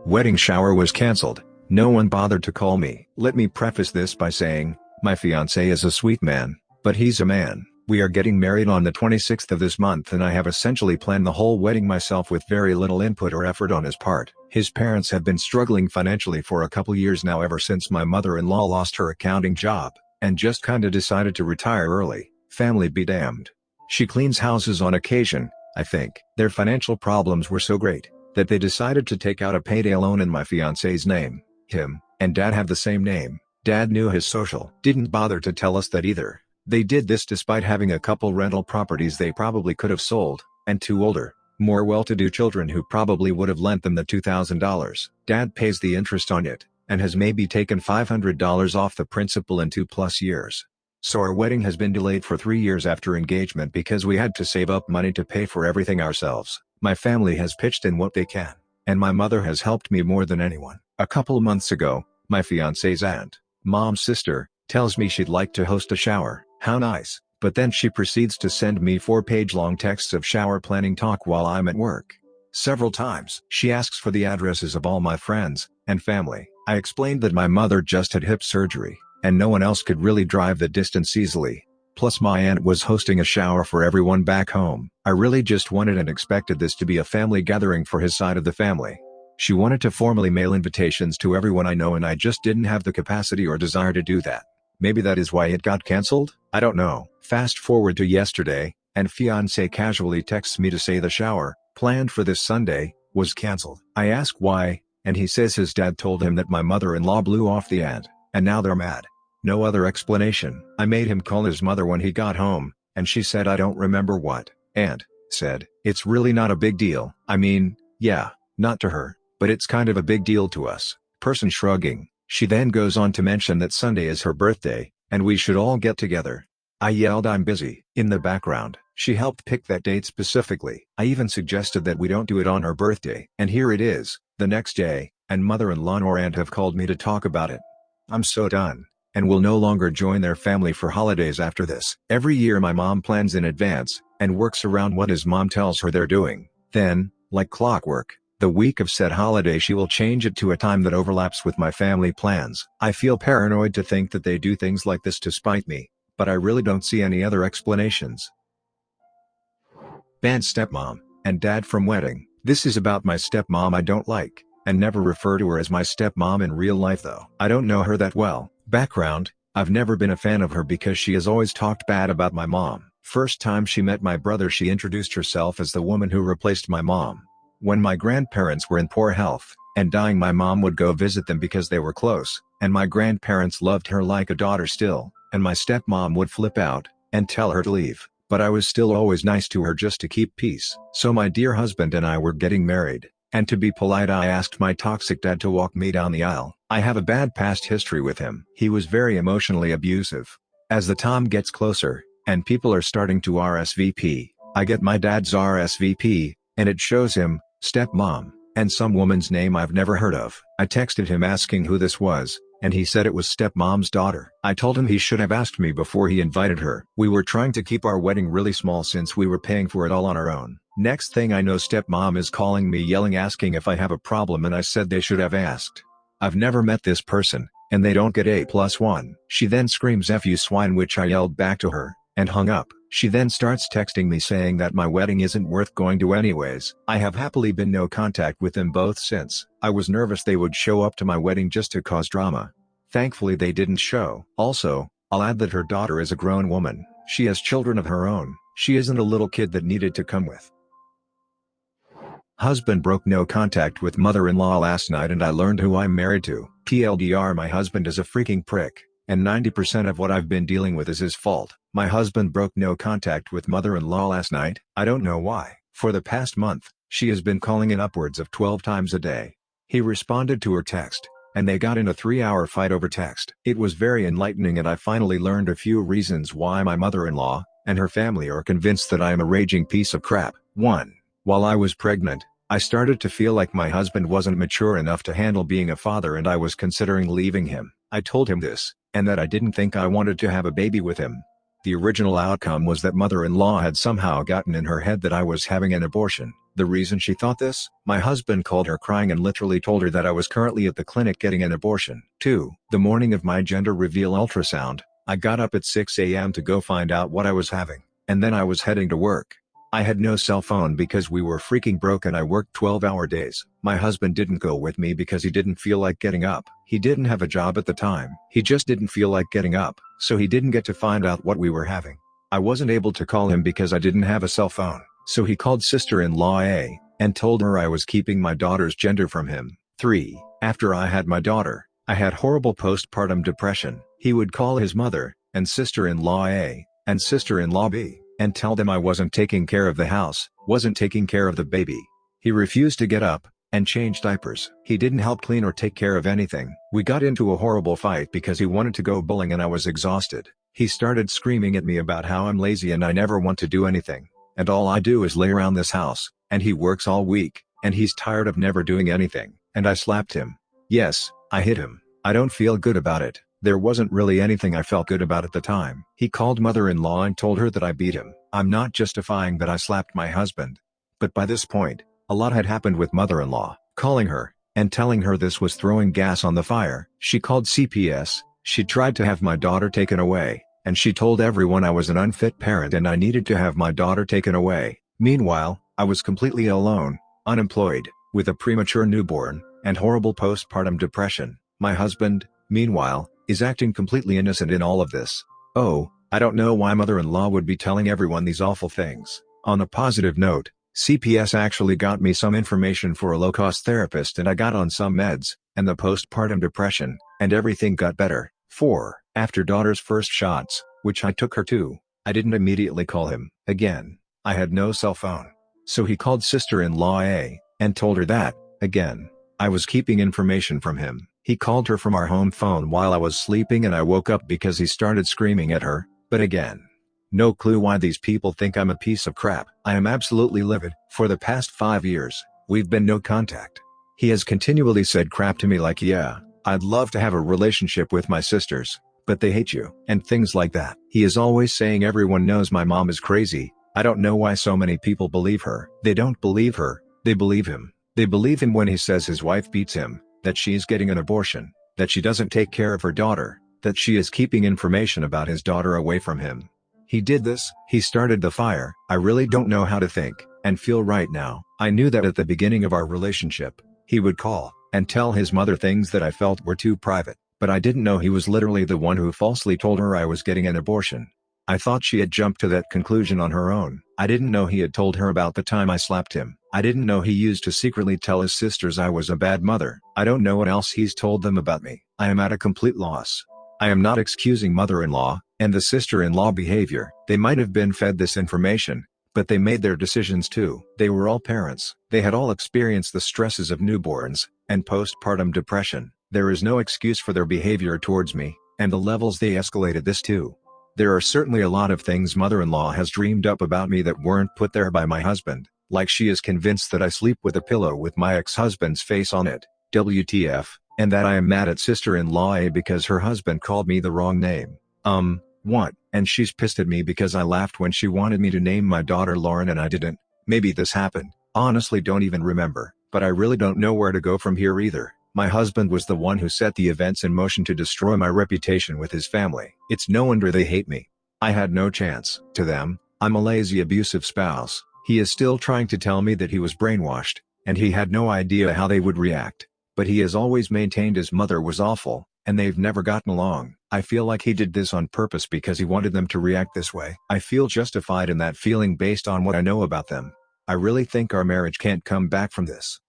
Wedding shower was cancelled. No one bothered to call me. Let me preface this by saying, my fiancé is a sweet man, but he's a man. We are getting married on the 26th of this month and I have essentially planned the whole wedding myself with very little input or effort on his part. His parents have been struggling financially for a couple years now ever since my mother-in-law lost her accounting job, and just kinda decided to retire early. Family be damned. She cleans houses on occasion, I think. Their financial problems were so great, that they decided to take out a payday loan in my fiancé's name. Him and Dad have the same name. Dad knew his social. Didn't bother to tell us that either. They did this despite having a couple rental properties they probably could have sold, and two older, more well-to-do children who probably would have lent them the $2,000. Dad pays the interest on it, and has maybe taken $500 off the principal in 2+ years. So our wedding has been delayed for 3 years after engagement because we had to save up money to pay for everything ourselves. My family has pitched in what they can, and my mother has helped me more than anyone. A couple months ago, my fiancé's aunt, mom's sister, tells me she'd like to host a shower. How nice. But then she proceeds to send me 4-page-long texts of shower planning talk while I'm at work. Several times, she asks for the addresses of all my friends and family. I explained that my mother just had hip surgery, and no one else could really drive the distance easily. Plus my aunt was hosting a shower for everyone back home. I really just wanted and expected this to be a family gathering for his side of the family. She wanted to formally mail invitations to everyone I know and I just didn't have the capacity or desire to do that. Maybe that is why it got cancelled? I don't know. Fast forward to yesterday, and fiancé casually texts me to say the shower, planned for this Sunday, was cancelled. I ask why, and he says his dad told him that my mother-in-law blew off the aunt, and now they're mad. No other explanation. I made him call his mother when he got home, and she said I don't remember what, and said, it's really not a big deal. I mean, yeah, not to her, but it's kind of a big deal to us. Person shrugging. She then goes on to mention that Sunday is her birthday, and we should all get together. I yelled I'm busy. In the background, she helped pick that date specifically. I even suggested that we don't do it on her birthday. And here it is, the next day, and mother-in-law nor aunt have called me to talk about it. I'm so done, and will no longer join their family for holidays after this. Every year my mom plans in advance, and works around what his mom tells her they're doing. Then, like clockwork, the week of said holiday she will change it to a time that overlaps with my family plans. I feel paranoid to think that they do things like this to spite me, but I really don't see any other explanations. Banned stepmom and dad from wedding. This is about my stepmom I don't like, and never refer to her as my stepmom in real life though. I don't know her that well. Background, I've never been a fan of her because she has always talked bad about my mom. First time she met my brother she introduced herself as the woman who replaced my mom. When my grandparents were in poor health and dying my mom would go visit them because they were close, and my grandparents loved her like a daughter still, and my stepmom would flip out and tell her to leave, but I was still always nice to her just to keep peace. So my dear husband and I were getting married, and to be polite I asked my toxic dad to walk me down the aisle. I have a bad past history with him. He was very emotionally abusive. As the time gets closer, and people are starting to RSVP, I get my dad's RSVP, and it shows him, stepmom, and some woman's name I've never heard of. I texted him asking who this was, and he said it was stepmom's daughter. I told him he should have asked me before he invited her. We were trying to keep our wedding really small since we were paying for it all on our own. Next thing I know stepmom is calling me yelling asking if I have a problem and I said they should have asked. I've never met this person, and they don't get A+1. She then screams F you swine which I yelled back to her, and hung up. She then starts texting me saying that my wedding isn't worth going to anyways. I have happily been no contact with them both since. I was nervous they would show up to my wedding just to cause drama. Thankfully they didn't show. Also, I'll add that her daughter is a grown woman. She has children of her own. She isn't a little kid that needed to come with. Husband broke no contact with mother-in-law last night and I learned who I'm married to. TLDR my husband is a freaking prick, and 90% of what I've been dealing with is his fault. My husband broke no contact with mother-in-law last night. I don't know why. For the past month, she has been calling in upwards of 12 times a day. He responded to her text, and they got in a 3-hour fight over text. It was very enlightening and I finally learned a few reasons why my mother-in-law and her family are convinced that I am a raging piece of crap. 1. While I was pregnant, I started to feel like my husband wasn't mature enough to handle being a father and I was considering leaving him. I told him this, and that I didn't think I wanted to have a baby with him. The original outcome was that mother-in-law had somehow gotten in her head that I was having an abortion. The reason she thought this? My husband called her crying and literally told her that I was currently at the clinic getting an abortion. 2. The morning of my gender reveal ultrasound, I got up at 6 a.m. to go find out what I was having, and then I was heading to work. I had no cell phone because we were freaking broke and I worked 12-hour days. My husband didn't go with me because he didn't feel like getting up. He didn't have a job at the time. He just didn't feel like getting up, so he didn't get to find out what we were having. I wasn't able to call him because I didn't have a cell phone, so he called sister-in-law A, and told her I was keeping my daughter's gender from him. 3. After I had my daughter, I had horrible postpartum depression. He would call his mother, and sister-in-law A, and sister-in-law B, and tell them I wasn't taking care of the house, wasn't taking care of the baby. He refused to get up and change diapers. He didn't help clean or take care of anything. We got into a horrible fight because he wanted to go bowling and I was exhausted. He started screaming at me about how I'm lazy and I never want to do anything, and all I do is lay around this house, and he works all week, and he's tired of never doing anything, and I slapped him. Yes, I hit him. I don't feel good about it. There wasn't really anything I felt good about at the time. He called mother-in-law and told her that I beat him. I'm not justifying that I slapped my husband, but by this point, a lot had happened with mother-in-law. Calling her and telling her this was throwing gas on the fire. She called CPS, she tried to have my daughter taken away, and she told everyone I was an unfit parent and I needed to have my daughter taken away. Meanwhile, I was completely alone, unemployed, with a premature newborn, and horrible postpartum depression. My husband, meanwhile, is acting completely innocent in all of this. Oh, I don't know why mother-in-law would be telling everyone these awful things. On a positive note, CPS actually got me some information for a low-cost therapist and I got on some meds, and the postpartum depression, and everything got better. 4. After daughter's first shots, which I took her to, I didn't immediately call him. Again, I had no cell phone. So he called sister-in-law A, and told her that, again, I was keeping information from him. He called her from our home phone while I was sleeping and I woke up because he started screaming at her, but again, no clue why these people think I'm a piece of crap. I am absolutely livid. For the past 5 years, we've been no contact. He has continually said crap to me like, yeah, I'd love to have a relationship with my sisters, but they hate you, and things like that. He is always saying everyone knows my mom is crazy. I don't know why so many people believe her. They don't believe her, they believe him. They believe him when he says his wife beats him, that she is getting an abortion, that she doesn't take care of her daughter, that she is keeping information about his daughter away from him. He did this, he started the fire. I really don't know how to think and feel right now. I knew that at the beginning of our relationship, he would call and tell his mother things that I felt were too private, but I didn't know he was literally the one who falsely told her I was getting an abortion. I thought she had jumped to that conclusion on her own. I didn't know he had told her about the time I slapped him. I didn't know he used to secretly tell his sisters I was a bad mother. I don't know what else he's told them about me. I am at a complete loss. I am not excusing mother-in-law and the sister-in-law behavior. They might have been fed this information, but they made their decisions too. They were all parents. They had all experienced the stresses of newborns and postpartum depression. There is no excuse for their behavior towards me, and the levels they escalated this to. There are certainly a lot of things mother-in-law has dreamed up about me that weren't put there by my husband, like she is convinced that I sleep with a pillow with my ex-husband's face on it, WTF, and that I am mad at sister-in-law A because her husband called me the wrong name. What? And she's pissed at me because I laughed when she wanted me to name my daughter Lauren and I didn't. Maybe this happened. Honestly don't even remember, but I really don't know where to go from here either. My husband was the one who set the events in motion to destroy my reputation with his family. It's no wonder they hate me. I had no chance. To them, I'm a lazy abusive spouse. He is still trying to tell me that he was brainwashed, and he had no idea how they would react. But he has always maintained his mother was awful, and they've never gotten along. I feel like he did this on purpose because he wanted them to react this way. I feel justified in that feeling based on what I know about them. I really think our marriage can't come back from this.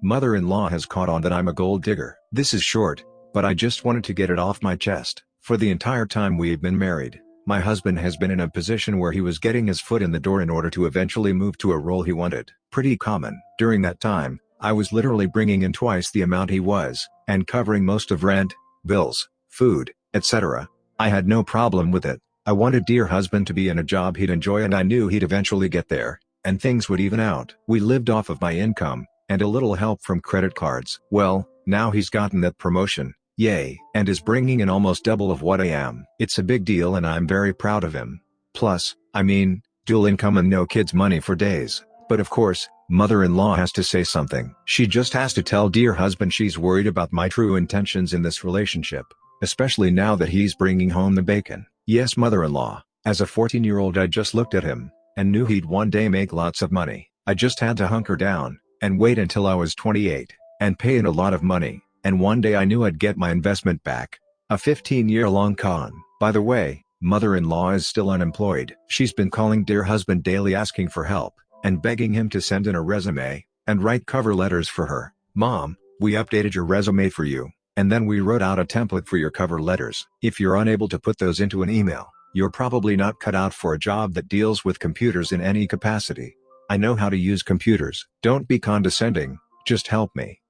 Mother-in-law has caught on that I'm a gold digger. This is short, but I just wanted to get it off my chest. For the entire time we've been married, my husband has been in a position where he was getting his foot in the door in order to eventually move to a role he wanted. Pretty common. During that time, I was literally bringing in twice the amount he was, and covering most of rent, bills, food, etc. I had no problem with it. I wanted dear husband to be in a job he'd enjoy and I knew he'd eventually get there, and things would even out. We lived off of my income, and a little help from credit cards. Well, now he's gotten that promotion, yay, and is bringing in almost double of what I am. It's a big deal and I'm very proud of him. Plus, I mean, dual income and no kids' money for days. But of course, mother-in-law has to say something. She just has to tell dear husband she's worried about my true intentions in this relationship, especially now that he's bringing home the bacon. Yes, mother-in-law, as a 14-year-old I just looked at him, and knew he'd one day make lots of money. I just had to hunker down, and wait until I was 28, and pay in a lot of money, and one day I knew I'd get my investment back. A 15-year-long con. By the way, mother-in-law is still unemployed. She's been calling dear husband daily asking for help, and begging him to send in a resume, and write cover letters for her. Mom, we updated your resume for you, and then we wrote out a template for your cover letters. If you're unable to put those into an email, you're probably not cut out for a job that deals with computers in any capacity. I know how to use computers. Don't be condescending, just help me.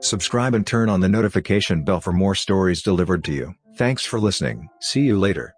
Subscribe and turn on the notification bell for more stories delivered to you. Thanks for listening. See you later.